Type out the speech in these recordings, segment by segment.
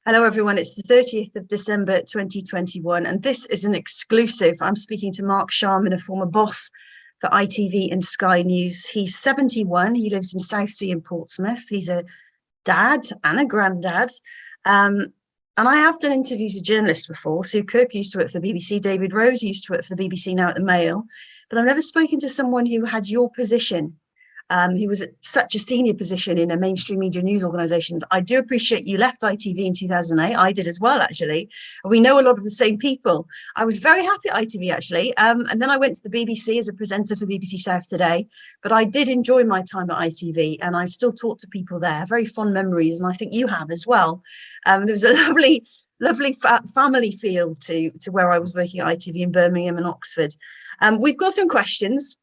Hello, everyone. It's the 30th of December 2021, and this is an exclusive. I'm speaking to Mark Sharman, a former boss for ITV and Sky News. He's 71. He lives in Southsea in Portsmouth. He's a dad and a granddad. And I have done interviews with journalists before. Sue Cook used to work for the BBC. David Rose used to work for the BBC, now at the Mail. But I've never spoken to someone who had your position. He was at such a senior position in a mainstream media news organisation. I do appreciate you left ITV in 2008. I did as well, actually. We know a lot of the same people. I was very happy at ITV, actually. And then I went to the BBC as a presenter for BBC South Today. But I did enjoy my time at ITV, and I still talk to people there. Very fond memories, and I think you have as well. There was a lovely family feel to where I was working at ITV in Birmingham and Oxford. We've got some questions.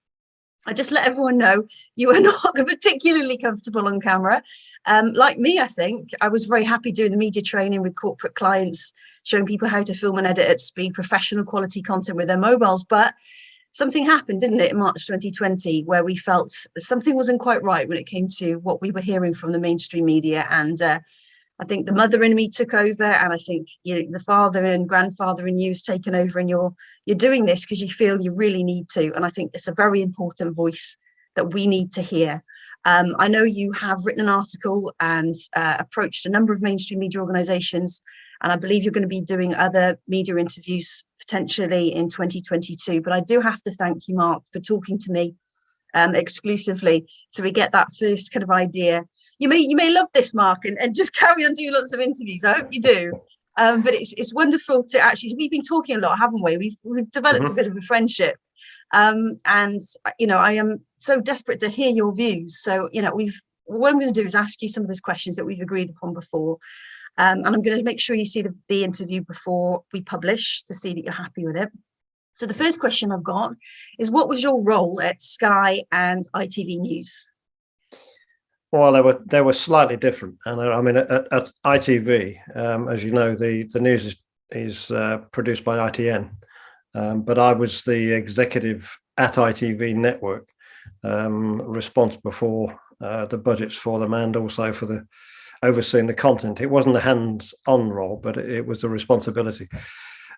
I just let everyone know you are not particularly comfortable on camera. Like me, I think. I was very happy doing the media training with corporate clients, showing people how to film and edit at speed, professional quality content with their mobiles. But something happened, didn't it, in March 2020, where we felt something wasn't quite right when it came to what we were hearing from the mainstream media. And I think the mother in me took over, and I think the father and grandfather in you has taken over, and you're doing this because you feel you really need to. And I think it's a very important voice that we need to hear. I know you have written an article and approached a number of mainstream media organisations, and I believe you're going to be doing other media interviews potentially in 2022. But I do have to thank you, Mark, for talking to me exclusively, so we get that first kind of idea. You may love this, Mark, and just carry on doing lots of interviews. I hope you do. But it's wonderful to actually, we've been talking a lot, haven't we? We've developed a bit of a friendship. And I am so desperate to hear your views. So, what I'm going to do is ask you some of those questions that we've agreed upon before. And I'm going to make sure you see the interview before we publish to see that you're happy with it. So the first question I've got is, what was your role at Sky and ITV News? Well, they were slightly different, and I mean at ITV, as you know, the news is produced by ITN, but I was the executive at ITV Network, responsible for the budgets for them and also for the overseeing the content. It wasn't a hands-on role, but it was the responsibility.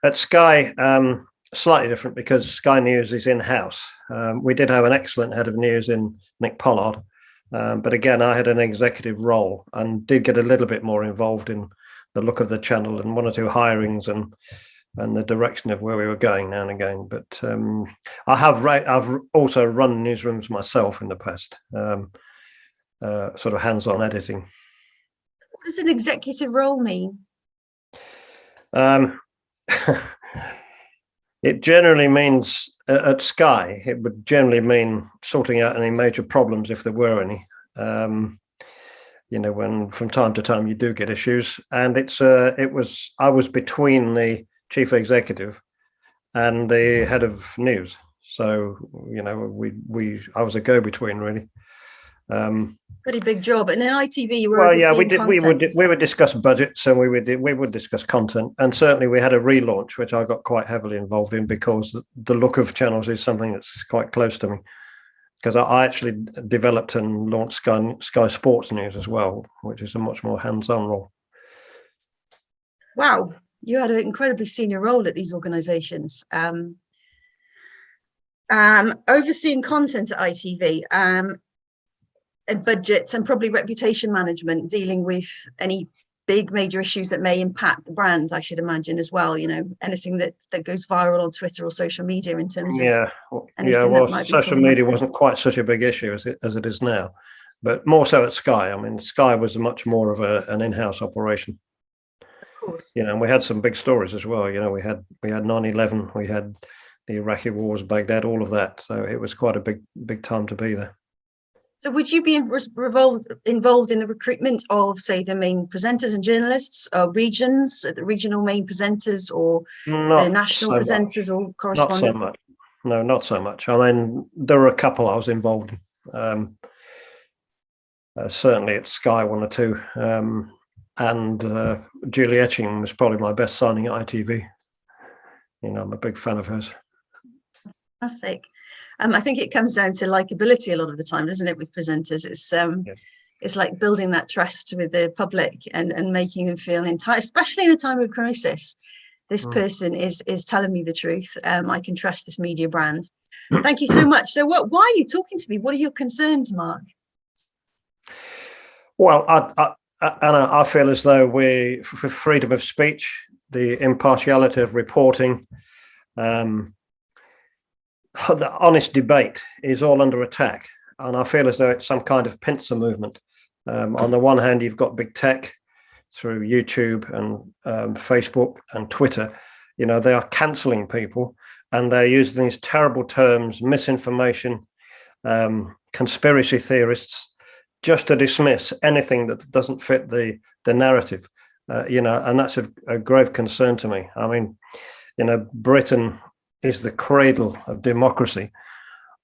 At Sky, slightly different because Sky News is in-house. We did have an excellent head of news in Nick Pollard. But again, I had an executive role and did get a little bit more involved in the look of the channel and one or two hirings and the direction of where we were going now and again. But I've also run newsrooms myself in the past, sort of hands-on editing. What does an executive role mean? It generally means, at Sky, it would generally mean sorting out any major problems if there were any. When from time to time you do get issues, and I was between the chief executive and the head of news, so I was a go-between really. Pretty big job. And in ITV, you were we would discuss budgets, and we would discuss content, and certainly we had a relaunch which I got quite heavily involved in because the look of channels is something that's quite close to me, because I actually developed and launched Sky Sports News as well, which is a much more hands-on role. Wow, you had an incredibly senior role at these organisations. Overseeing content at ITV, budgets and probably reputation management, dealing with any big major issues that may impact the brand, I should imagine, as well. Anything that goes viral on Twitter or social media in terms of social media wasn't quite such a big issue as it is now, but more so at Sky. I mean, Sky was much more of an in-house operation. Of course. And we had some big stories as well. We had 9/11, we had the Iraqi wars, Baghdad, all of that. So it was quite a big time to be there. So would you be involved in the recruitment of, say, the main presenters and journalists, regions, the regional main presenters, or the national presenters or correspondents? Not so much. No, not so much. I mean, there were a couple I was involved in. Certainly at Sky, one or two. And Julie Etching was probably my best signing at ITV. I'm a big fan of hers. Fantastic. I think it comes down to likability a lot of the time, doesn't it, with presenters? It's it's like building that trust with the public and making them feel entitled, especially in a time of crisis. This person is telling me the truth. I can trust this media brand. Thank you so much. So why are you talking to me? What are your concerns, Mark? Well, Anna, I feel as though for freedom of speech, the impartiality of reporting, the honest debate is all under attack. And I feel as though it's some kind of pincer movement. On the one hand, you've got big tech through YouTube and Facebook and Twitter. You know, they are cancelling people, and they're using these terrible terms, misinformation, conspiracy theorists, just to dismiss anything that doesn't fit the narrative. And that's a grave concern to me. I mean, Britain is the cradle of democracy.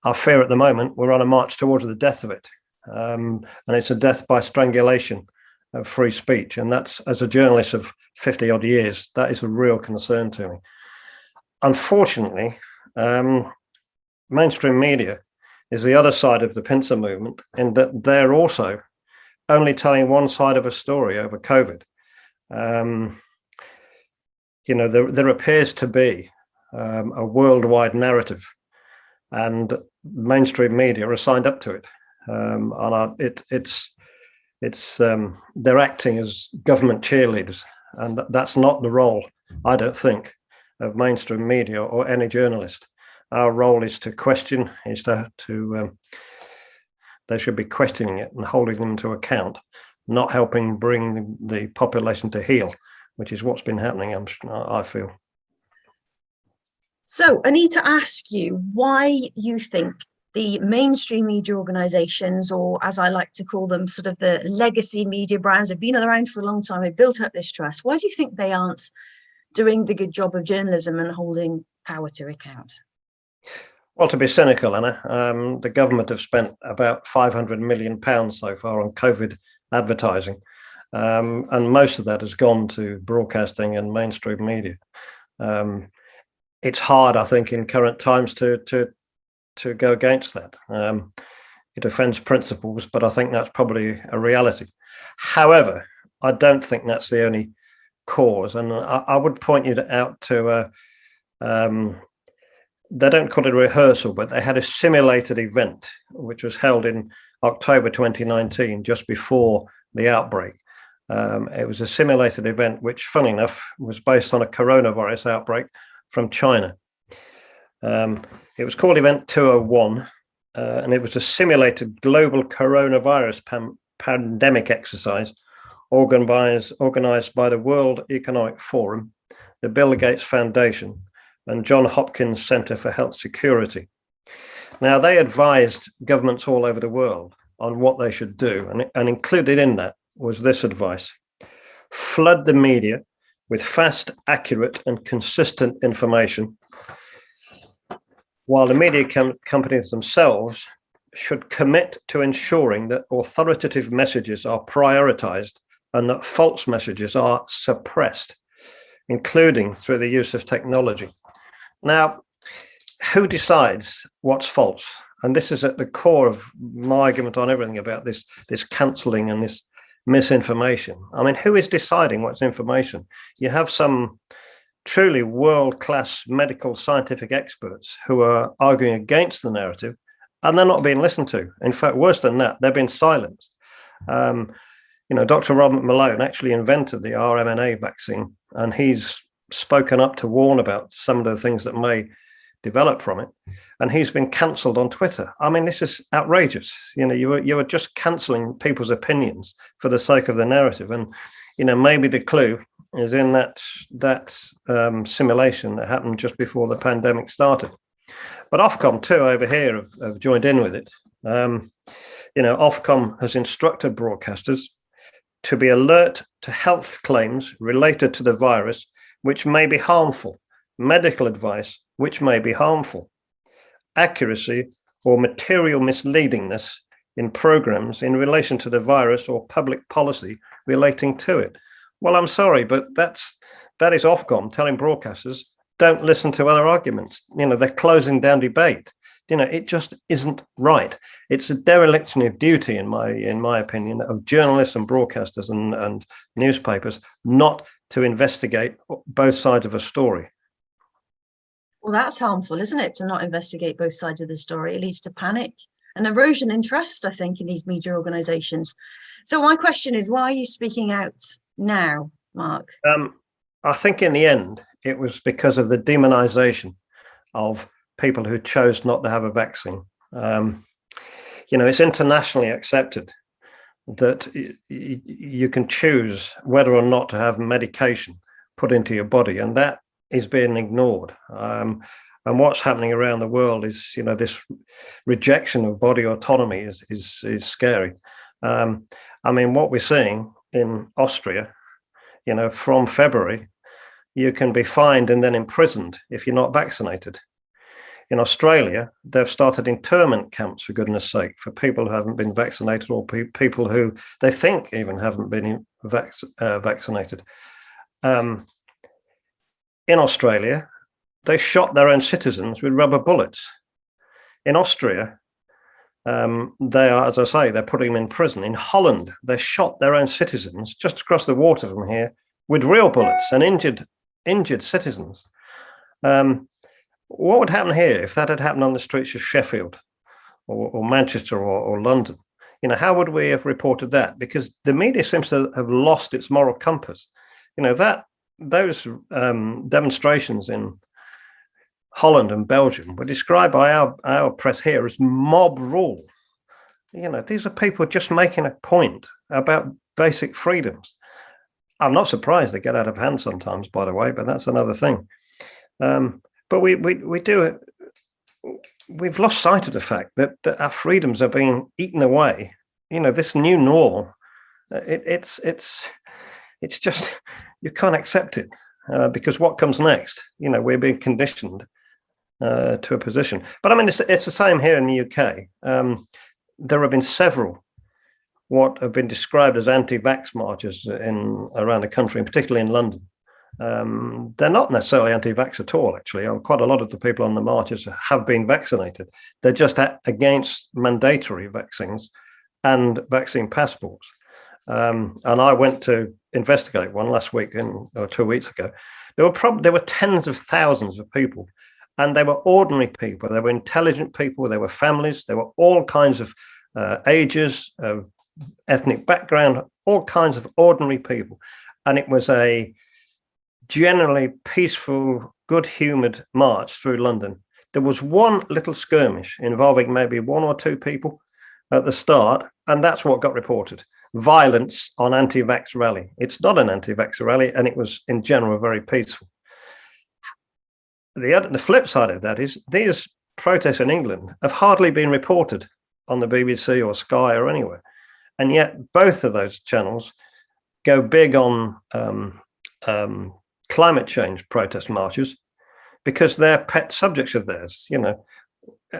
I fear at the moment we're on a march towards the death of it. And it's a death by strangulation of free speech. And that's, as a journalist of 50 odd years, that is a real concern to me. Unfortunately, mainstream media is the other side of the pincer movement, in that they're also only telling one side of a story over COVID. There appears to be a worldwide narrative, and mainstream media are signed up to it. They're acting as government cheerleaders, and that's not the role, I don't think, of mainstream media or any journalist. Our role is to question, they should be questioning it and holding them to account, not helping bring the population to heel, which is what's been happening, I feel. So I need to ask you why you think the mainstream media organizations, or as I like to call them, sort of the legacy media brands, have been around for a long time, they've built up this trust. Why do you think they aren't doing the good job of journalism and holding power to account? Well, to be cynical, Anna, the government have spent about £500 million so far on COVID advertising, and most of that has gone to broadcasting and mainstream media. It's hard, I think, in current times to go against that. It offends principles, but I think that's probably a reality. However, I don't think that's the only cause, and I would point you out to they don't call it a rehearsal, but they had a simulated event which was held in October 2019, just before the outbreak. It was a simulated event which, funny enough, was based on a coronavirus outbreak from China. It was called Event 201, and it was a simulated global coronavirus pandemic exercise organized by the World Economic Forum, the Bill Gates Foundation, and Johns Hopkins Center for Health Security. Now, they advised governments all over the world on what they should do, and included in that was this advice: flood the media with fast, accurate, and consistent information, while the media companies themselves should commit to ensuring that authoritative messages are prioritized and that false messages are suppressed, including through the use of technology. Now, who decides what's false? And this is at the core of my argument on everything about this cancelling and this misinformation. I mean, who is deciding what's information? You have some truly world-class medical scientific experts who are arguing against the narrative, and they're not being listened to. In fact, worse than that, they've been silenced. Dr. Robert Malone actually invented the RMNA vaccine, and he's spoken up to warn about some of the things that may develop from it, and he's been cancelled on Twitter. I mean, this is outrageous. You were just cancelling people's opinions for the sake of the narrative, and maybe the clue is in that simulation that happened just before the pandemic started. But Ofcom too over here have joined in with it. Ofcom has instructed broadcasters to be alert to health claims related to the virus which may be harmful, medical advice which may be harmful, accuracy or material misleadingness in programs in relation to the virus or public policy relating to it. Well, I'm sorry, but that is Ofcom telling broadcasters, don't listen to other arguments. They're closing down debate. It just isn't right. It's a dereliction of duty, in my opinion, of journalists and broadcasters and newspapers not to investigate both sides of a story. Well, that's harmful, isn't it, to not investigate both sides of the story? It leads to panic and erosion in trust, I think, in these media organisations. So my question is, why are you speaking out now, Mark? I think in the end, it was because of the demonisation of people who chose not to have a vaccine. It's internationally accepted that you can choose whether or not to have medication put into your body, and that is being ignored. And what's happening around the world is, this rejection of body autonomy is scary. What we're seeing in Austria, from February, you can be fined and then imprisoned if you're not vaccinated. In Australia, they've started internment camps, for goodness sake, for people who haven't been vaccinated, or people who they think even haven't been vaccinated. In Australia, they shot their own citizens with rubber bullets. In Austria, they are, as I say, they're putting them in prison. In Holland, they shot their own citizens just across the water from here with real bullets and injured citizens. What would happen here if that had happened on the streets of Sheffield or Manchester or London? How would we have reported that? Because the media seems to have lost its moral compass. Those demonstrations in Holland and Belgium were described by our press here as mob rule. These are people just making a point about basic freedoms. I'm not surprised they get out of hand sometimes, by the way, but that's another thing. But we've lost sight of the fact that our freedoms are being eaten away. This new normal, it's just, you can't accept it because what comes next? We're being conditioned to a position. But it's the same here in the UK. There have been several what have been described as anti-vax marches around the country, and particularly in London. They're not necessarily anti-vax at all, actually. Quite a lot of the people on the marches have been vaccinated. They're just against mandatory vaccines and vaccine passports. And I went to investigate one last week or 2 weeks ago. There were tens of thousands of people, and they were ordinary people. They were intelligent people. They were families. They were all kinds of ages, ethnic background, all kinds of ordinary people. And it was a generally peaceful, good-humoured march through London. There was one little skirmish involving maybe one or two people at the start, and that's what got reported. Violence on anti-vax rally. It's not an anti-vax rally, and it was in general very peaceful. The flip side of that is these protests in England have hardly been reported on the BBC or Sky or anywhere, and yet both of those channels go big on climate change protest marches because they're pet subjects of theirs,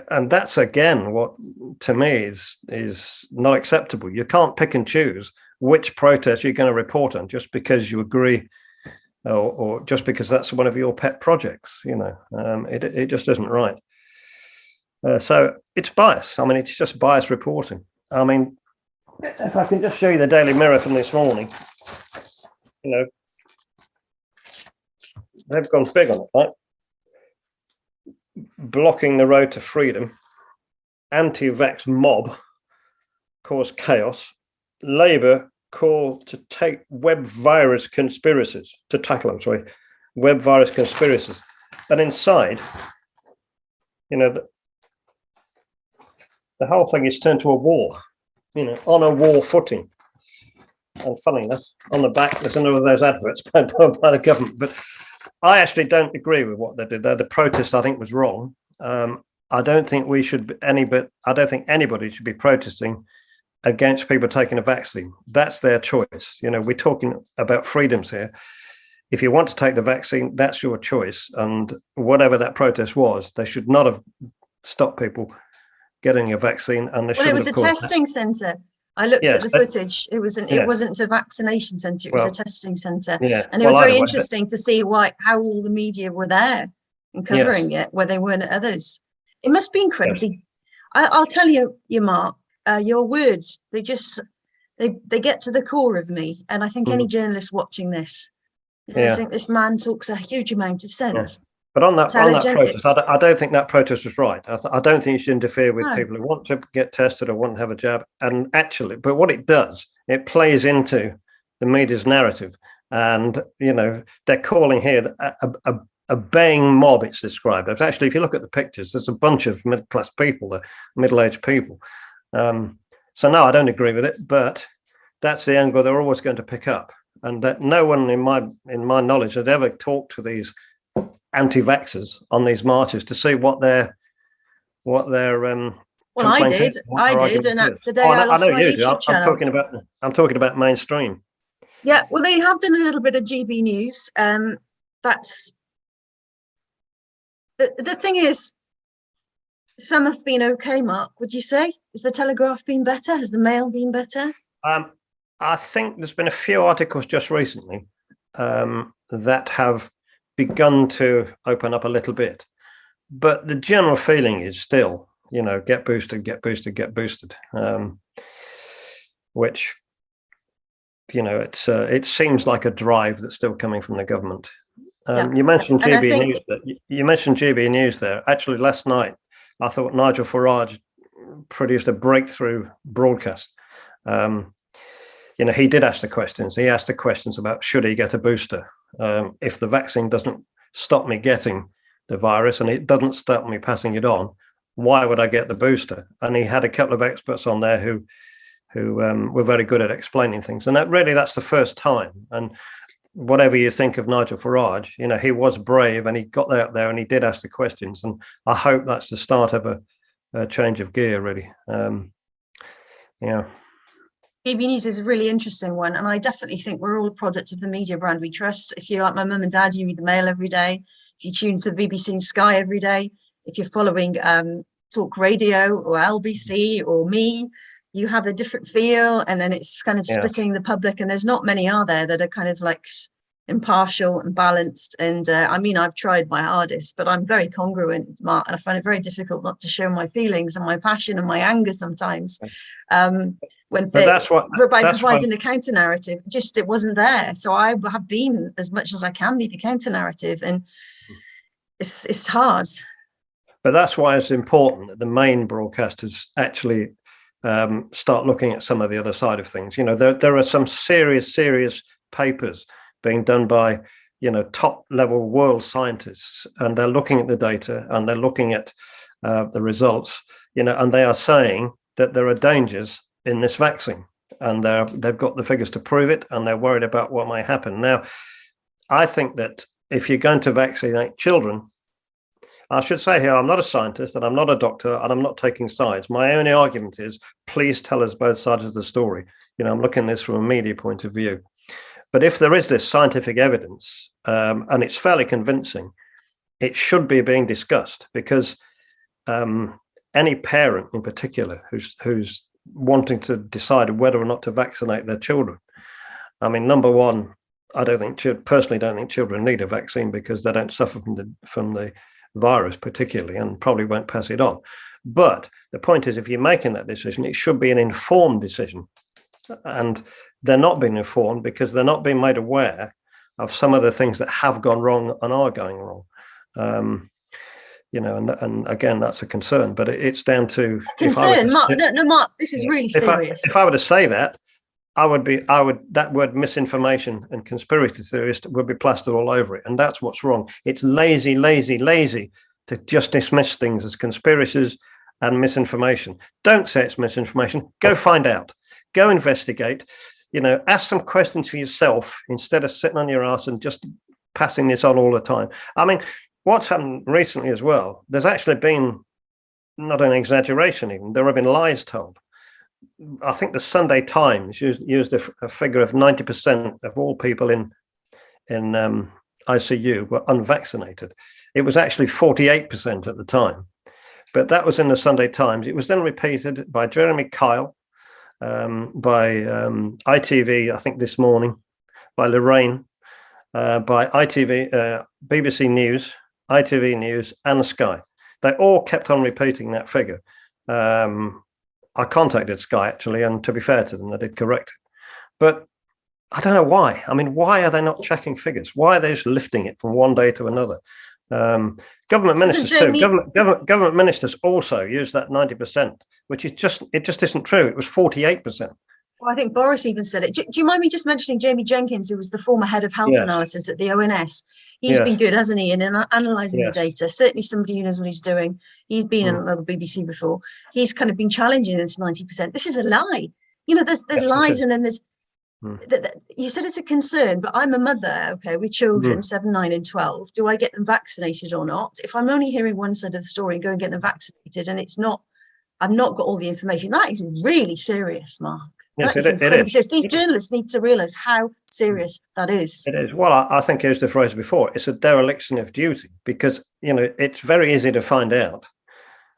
and that's again what to me is not acceptable. You can't pick and choose which protest you're going to report on just because you agree or just because that's one of your pet projects. It just isn't right. So it's bias. It's just bias reporting. If I can just show you the Daily Mirror from this morning, they've gone big on it, right? Blocking the road to freedom, anti-vax mob cause chaos, Labour call to take web virus conspiracies, to tackle them, web virus conspiracies. And inside, the whole thing is turned to a war, on a war footing. And funny enough, on the back, there's another of those adverts by the government. But I actually don't agree with what they did there. The protest, I think, was wrong. I don't think I don't think anybody should be protesting against people taking a vaccine. That's their choice. We're talking about freedoms here. If you want to take the vaccine, that's your choice. And whatever that protest was, they should not have stopped people getting a vaccine. And it was a testing centre. I looked at the footage. It wasn't a vaccination centre. It was a testing centre. Yeah. And it was very interesting to see how all the media were there and covering it, where they weren't at others. It must be Yes. incredibly. I'll tell you, Mark, your words, they get to the core of me. And I think any journalist watching this, I think this man talks a huge amount of sense. But on that protest, It's I don't think that protest was right. I don't think you should interfere with no. people who want to get tested or want to have a jab. And actually, but what it does, it plays into the media's narrative. And, you know, they're calling here a baying mob, it's described. It's actually, if you look at the pictures, there's a bunch of middle-class people, middle-aged people. So no, I don't agree with it, but that's the angle they're always going to pick up. And that no one in my knowledge had ever talked to these anti-vaxxers on these marches to see what their Well, I did, and that's the day I lost my YouTube channel. I'm talking about mainstream. Yeah, well, they have done a little bit of GB news. That's the thing is, some have been okay. Mark, would you say? Has the Telegraph been better? Has the Mail been better? I think there's been a few articles just recently that have begun to open up a little bit, but the general feeling is still, you know, get boosted, get boosted, get boosted, which, you know, it seems like a drive that's still coming from the government. You mentioned GB News. You mentioned GB News there. Actually, last night I thought Nigel Farage produced a breakthrough broadcast. You know, he did ask the questions. He asked the questions about should he get a booster if the vaccine doesn't stop me getting the virus and it doesn't stop me passing it on. Why would I get the booster? And he had a couple of experts on there who were very good at explaining things. And that's the first time. And whatever you think of Nigel Farage, you know, he was brave and he got out there and he did ask the questions. And I hope that's the start of a change of gear, really. Yeah. GB News is a really interesting one, and I definitely think we're all a product of the media brand we trust. If you're like my mum and dad, you read the Mail every day. If you tune to the BBC and Sky every day, if you're following talk radio or LBC or me, you have a different feel, and then it's kind of splitting the public. And there's not many, are there, that are kind of like impartial and balanced. And I mean, I've tried my hardest, but I'm very congruent, Mark, and I find it very difficult not to show my feelings and my passion and my anger sometimes. By providing a counter narrative, just it wasn't there. So I have been as much as I can be the counter narrative, and it's hard. But that's why it's important that the main broadcasters actually start looking at some of the other side of things. You know, there are some serious papers being done by, you know, top level world scientists, and they're looking at the data and they're looking at the results, you know, and they are saying that there are dangers in this vaccine, and they've got the figures to prove it, and they're worried about what might happen. Now, I think that if you're going to vaccinate children, I should say here, I'm not a scientist and I'm not a doctor and I'm not taking sides. My only argument is, please tell us both sides of the story. You know, I'm looking at this from a media point of view. But if there is this scientific evidence, and it's fairly convincing, it should be being discussed, because any parent in particular who's wanting to decide whether or not to vaccinate their children, I mean, number one, I personally don't think children need a vaccine because they don't suffer from the virus particularly, and probably won't pass it on. But the point is, if you're making that decision, it should be an informed decision, and they're not being informed because they're not being made aware of some of the things that have gone wrong and are going wrong. You know, and again, that's a concern, but it's down to concern. Mark, Mark, this is really serious. If I were to say that, that word misinformation and conspiracy theorist would be plastered all over it. And that's what's wrong. It's lazy to just dismiss things as conspiracies and misinformation. Don't say it's misinformation. Go find out. Go investigate. You know, ask some questions for yourself instead of sitting on your ass and just passing this on all the time. I mean, what's happened recently as well, there's actually been, not an exaggeration even, there have been lies told. I think the Sunday Times used a figure of 90% of all people in ICU were unvaccinated. It was actually 48% at the time, but that was in the Sunday Times. It was then repeated by Jeremy Kyle, by ITV, I think this morning, by Lorraine, by ITV, BBC News, ITV News, and Sky. They all kept on repeating that figure. I contacted Sky, actually, and to be fair to them, they did correct it. But I don't know why. I mean, why are they not checking figures? Why are they just lifting it from one day to another? Government ministers too. Government ministers also use that 90%, which is just isn't true. It was 48%. Well, I think Boris even said it. Do you mind me just mentioning Jamie Jenkins, who was the former head of health analysis at the ONS? He's been good, hasn't he, in analysing the data. Certainly somebody who knows what he's doing. He's been on the BBC before. He's kind of been challenging this 90%. This is a lie. You know, there's lies, and then there's you said it's a concern, but I'm a mother, okay, with children 7, 9 and 12. Do I get them vaccinated or not? If I'm only hearing one side of the story and go and get them vaccinated, and I've not got all the information, that is really serious, Mark. Yes, that is incredibly serious. These journalists need to realise how serious that is. It is. Well, I think I used the phrase before. It's a dereliction of duty, because, you know, it's very easy to find out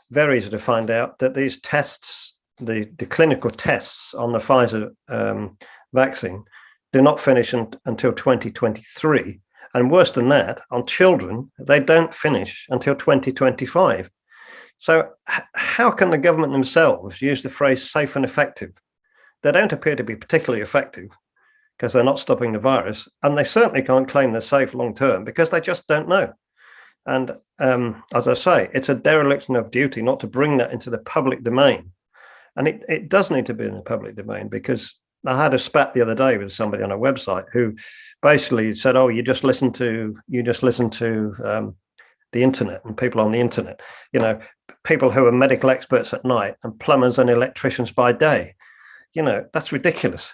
that these tests, the clinical tests on the Pfizer vaccine, do not finish until 2023. And worse than that, on children, they don't finish until 2025. So how can the government themselves use the phrase safe and effective? They don't appear to be particularly effective because they're not stopping the virus. And they certainly can't claim they're safe long term because they just don't know. And as I say, it's a dereliction of duty not to bring that into the public domain. And it does need to be in the public domain, because I had a spat the other day with somebody on a website who basically said, "Oh, you just listen to the internet and people on the internet, you know, people who are medical experts at night and plumbers and electricians by day." You know, that's ridiculous.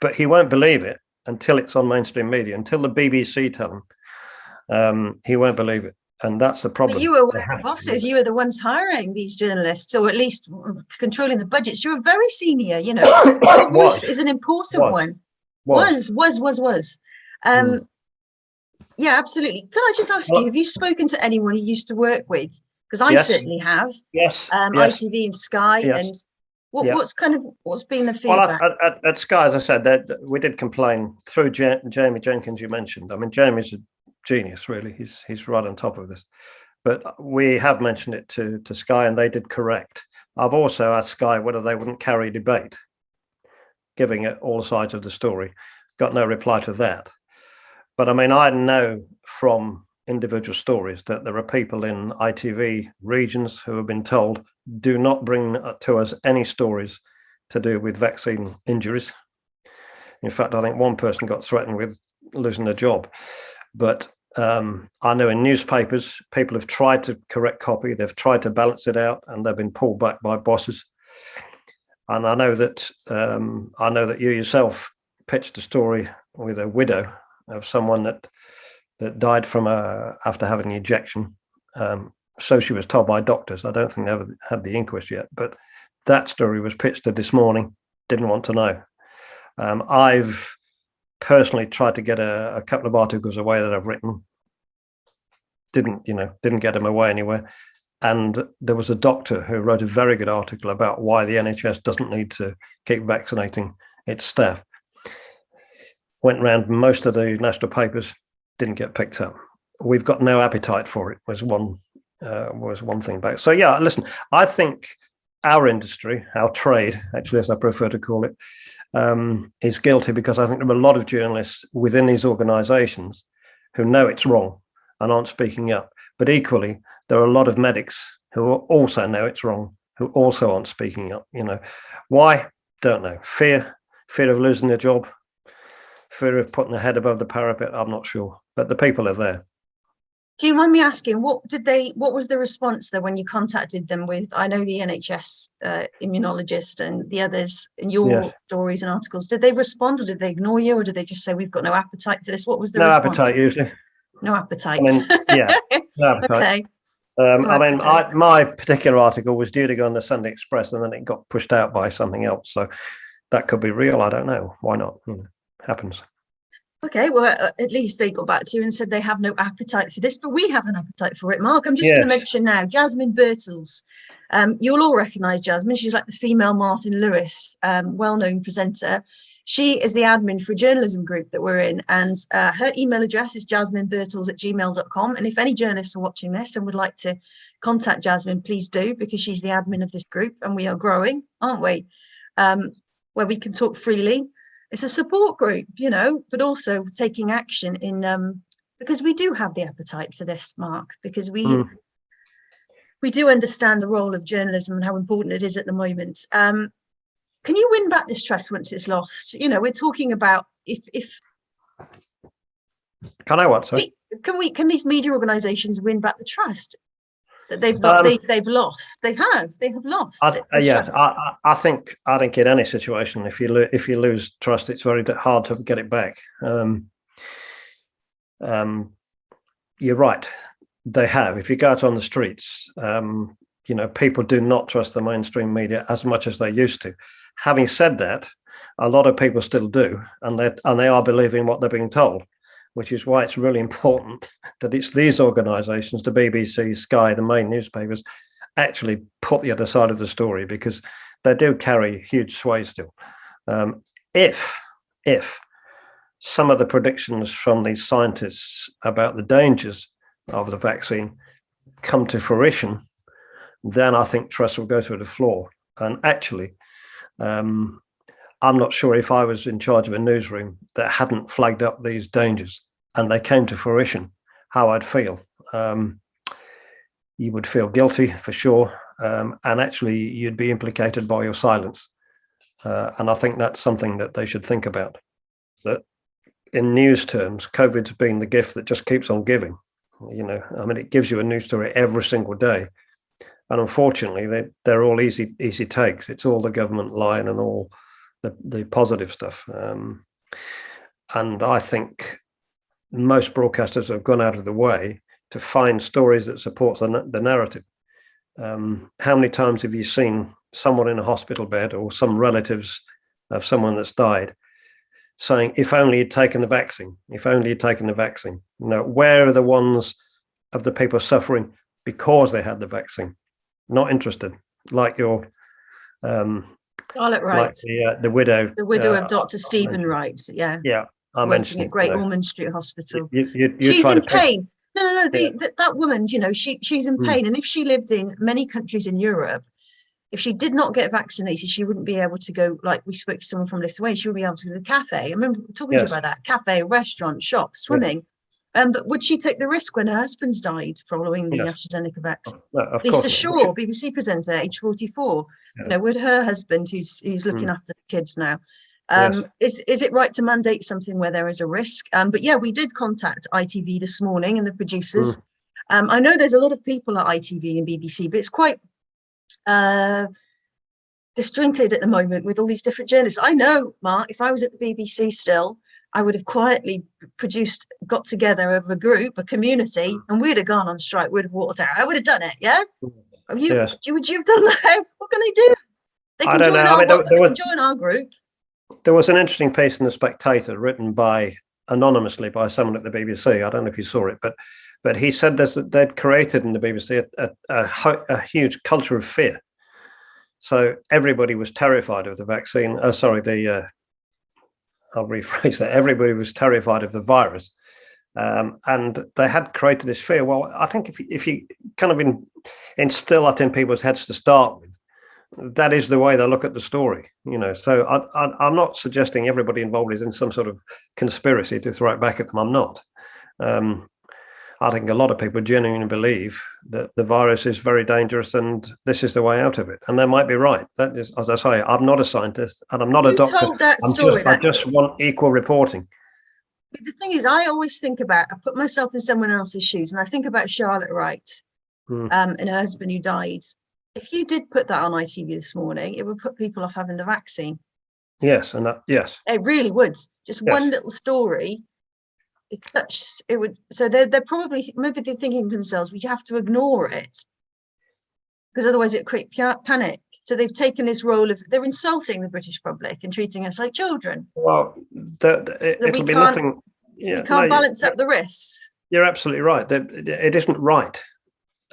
But he won't believe it until it's on mainstream media, until the BBC tell him. He won't believe it. And that's the problem. But you were one of the bosses. You were the ones hiring these journalists, or at least controlling the budgets. You were very senior, you know. Your voice is an important one. Was. Yeah, absolutely. Can I just ask you, have you spoken to anyone you used to work with? Because I certainly have. Yes. ITV and Sky. And what's been the feedback? Well, at Sky, as I said, we did complain through Jamie Jenkins, you mentioned. I mean, Jamie's a genius, really. He's right on top of this. But we have mentioned it to Sky, and they did correct. I've also asked Sky whether they wouldn't carry debate, giving it all sides of the story. Got no reply to that. But I mean, I know from individual stories that there are people in ITV regions who have been told, do not bring to us any stories to do with vaccine injuries. In fact, I think one person got threatened with losing their job. But I know in newspapers, people have tried to correct copy, they've tried to balance it out, and they've been pulled back by bosses. And I know that you yourself pitched a story with a widow of someone that died from after having an injection. So she was told by doctors. I don't think they ever had the inquest yet, but that story was pitched this morning. Didn't want to know. I've personally tried to get a couple of articles away that I've written. Didn't get them away anywhere. And there was a doctor who wrote a very good article about why the NHS doesn't need to keep vaccinating its staff. Went around most of the national papers, didn't get picked up. We've got no appetite for it was one thing back. So yeah, listen, I think our industry, our trade, actually, as I prefer to call it, is guilty, because I think there are a lot of journalists within these organisations who know it's wrong and aren't speaking up. But equally, there are a lot of medics who also know it's wrong, who also aren't speaking up. You know, why? Don't know. Fear of losing their job, fear of putting their head above the parapet. I'm not sure, but the people are there. Do you mind me asking, what was the response there when you contacted them with, I know the NHS immunologist and the others in your stories and articles, did they respond, or did they ignore you, or did they just say, we've got no appetite for this? What was the response? No appetite, usually. No appetite. I mean, no appetite. Okay. My particular article was due to go on the Sunday Express, and then it got pushed out by something else. So that could be real. I don't know. Why not? Happens. Okay, well, at least they got back to you and said they have no appetite for this, but we have an appetite for it, Mark. I'm just going to mention now, Jasmine Birtles. You'll all recognise Jasmine. She's like the female Martin Lewis, well-known presenter. She is the admin for a journalism group that we're in, and her email address is jasminebirtles@gmail.com. And if any journalists are watching this and would like to contact Jasmine, please do, because she's the admin of this group, and we are growing, aren't we? Where we can talk freely. It's a support group, but also taking action in because we do have the appetite for this, Mark, because we do understand the role of journalism and how important it is at the moment. Can you win back this trust once it's lost? We're talking about if can I what? Sorry? Can these media organisations win back the trust that they've lost? They have lost. I think in any situation, if you lose trust, it's very hard to get it back. You're right. They have. If you go out on the streets, people do not trust the mainstream media as much as they used to. Having said that, a lot of people still do, and they are believing what they're being told, which is why it's really important that it's these organisations, the BBC, Sky, the main newspapers, actually put the other side of the story, because they do carry huge sway still. If some of the predictions from these scientists about the dangers of the vaccine come to fruition, then I think trust will go through the floor. And actually, I'm not sure if I was in charge of a newsroom that hadn't flagged up these dangers and they came to fruition, how I'd feel. You would feel guilty for sure, and actually you'd be implicated by your silence. And I think that's something that they should think about. That in news terms, COVID's been the gift that just keeps on giving. It gives you a news story every single day. And unfortunately, they're all easy takes. It's all the government line and all the positive stuff. And I think most broadcasters have gone out of the way to find stories that support the narrative. How many times have you seen someone in a hospital bed or some relatives of someone that's died saying, if only you'd taken the vaccine, if only you'd taken the vaccine? Where are the ones of the people suffering because they had the vaccine? Not interested, like your Charlotte Wright, like the widow of Dr. Stephen Wright. Yeah, I working mentioned at Great Ormond Street Hospital. You she's in pain. No. That woman, she's in pain, and if she lived in many countries in Europe, if she did not get vaccinated, she wouldn't be able to go. Like we spoke to someone from Lithuania, she wouldn't be able to go to the cafe. I remember talking to you about that cafe, restaurant, shop, swimming. But would she take the risk when her husband's died following the AstraZeneca vaccine? No, Lisa Shaw, BBC presenter, age 44. Would her husband, who's looking after the kids now, is it right to mandate something where there is a risk? But we did contact ITV this morning and the producers. I know there's a lot of people at ITV and BBC, but it's quite disjointed at the moment with all these different journalists. I know, Mark, if I was at the BBC still, I would have quietly got together of a group, a community, and we'd have gone on strike. We'd have walked out. I would have done it. Yeah. Would you have done that? What can they do? They can join our group. There was an interesting piece in The Spectator written anonymously by someone at the BBC. I don't know if you saw it, but he said that they'd created in the BBC a huge culture of fear. So everybody was terrified of the vaccine. I'll rephrase that. Everybody was terrified of the virus, and they had created this fear. Well, I think if you kind of instill that in people's heads to start with, that is the way they look at the story. So I'm not suggesting everybody involved is in some sort of conspiracy to throw it back at them. I'm not. I think a lot of people genuinely believe that the virus is very dangerous and this is the way out of it. And they might be right. That is, as I say, I'm not a scientist and I'm not a doctor. Told that story. I just want equal reporting. The thing is, I always think about, I put myself in someone else's shoes, and I think about Charlotte Wright and her husband who died. If you did put that on ITV this morning, it would put people off having the vaccine. Yes, it really would. Just one little story. It would. So they're probably, maybe they're thinking to themselves, we have to ignore it because otherwise it creates panic. So they've taken this role of, they're insulting the British public and treating us like children. Well, it'll be nothing. We can't balance up the risks. You're absolutely right. It isn't right.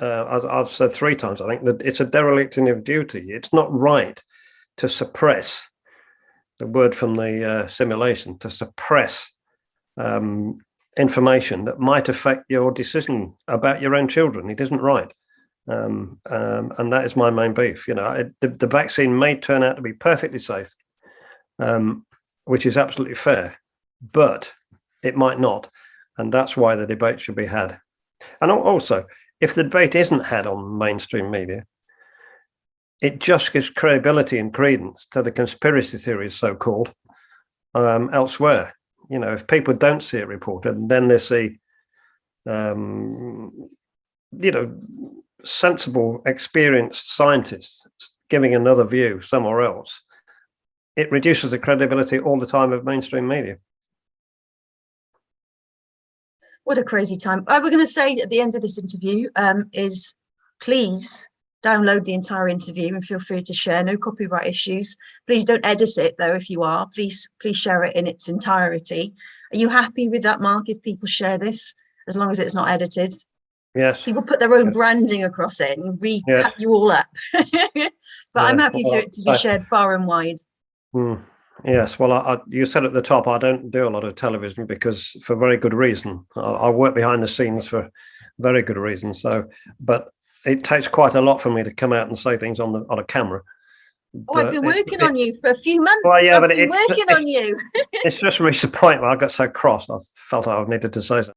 As I've said 3 times, I think that it's a dereliction of duty. It's not right to suppress word from the simulation, to suppress information that might affect your decision about your own children. It isn't right. And that is my main beef. The vaccine may turn out to be perfectly safe, which is absolutely fair, but it might not. And that's why the debate should be had. And also, if the debate isn't had on mainstream media, it just gives credibility and credence to the conspiracy theories, so-called, elsewhere. If people don't see it reported, and then they see, sensible, experienced scientists giving another view somewhere else, it reduces the credibility all the time of mainstream media. What a crazy time. We're going to say at the end of this interview is please download the entire interview and feel free to share. No copyright issues. Please don't edit it, though. If you are, please share it in its entirety. Are you happy with that, Mark, if people share this, as long as it's not edited? Yes. People put their own branding across it and cut you all up. But I'm happy for it to be shared far and wide. Yes, well, you said at the top, I don't do a lot of television because, for very good reason. I work behind the scenes for very good reason. But it takes quite a lot for me to come out and say things on a camera. I've been working on you for a few months. Well, yeah, I've been working on you. It's just reached the point where I got so cross, I felt I needed to say something.